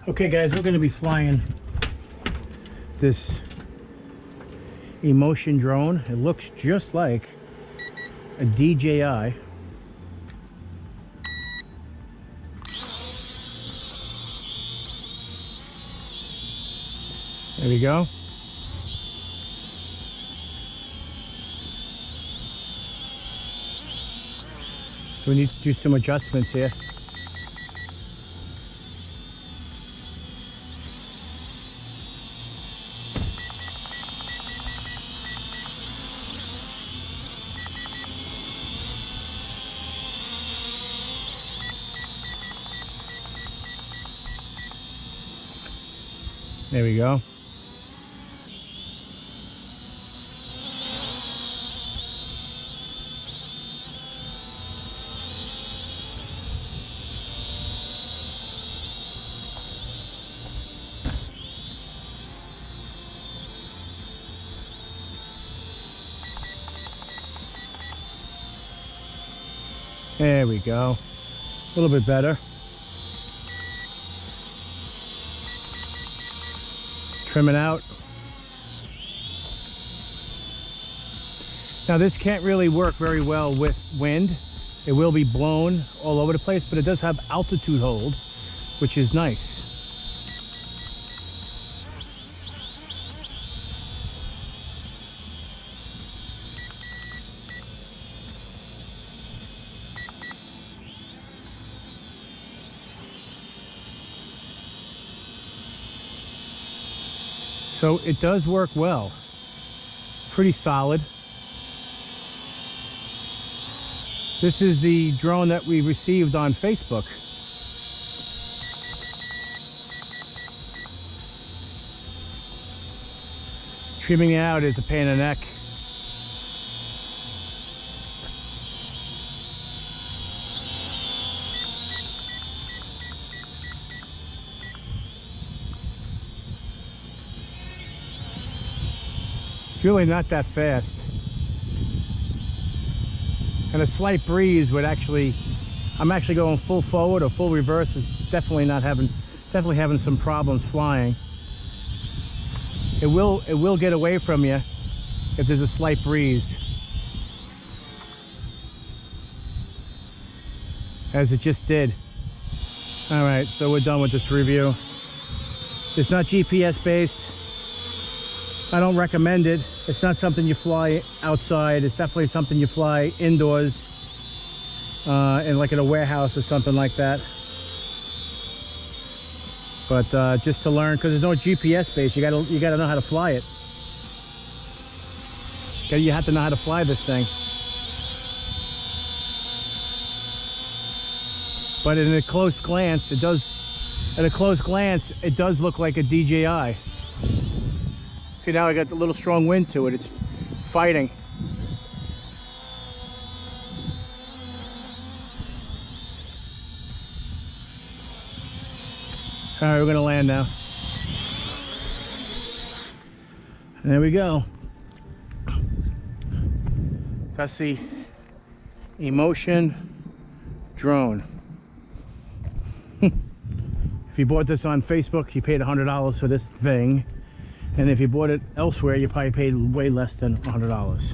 Okay guys, we're going to be flying this Emotion drone. It looks just like a DJI. There we go. So we need to do some adjustments here. There we go. There we go. A little bit better. Trim it out. Now this can't really work very well with wind. It will be blown all over the place, but it does have altitude hold, which is nice. So it does work well. Pretty solid. This is the drone that we received on Facebook. Trimming it out is a pain in the neck. It's really not that fast, and a slight breeze would actually, I'm actually going full forward or full reverse. It's definitely having some problems flying. It will get away from you if there's a slight breeze, as it just did. All right, so we're done with this review. It's not GPS based. I don't recommend it. It's not something you fly outside. It's definitely something you fly indoors, in like in a warehouse or something like that. But just to learn, because there's no GPS base, you gotta know how to fly it. You have to know how to fly this thing. But at a close glance, it does look like a DJI. See, now I got a little strong wind to it. It's fighting. All right, we're gonna land now. And there we go. That's the Emotion drone. If you bought this on Facebook, you paid $100 for this thing. And if you bought it elsewhere, you probably paid way less than $100.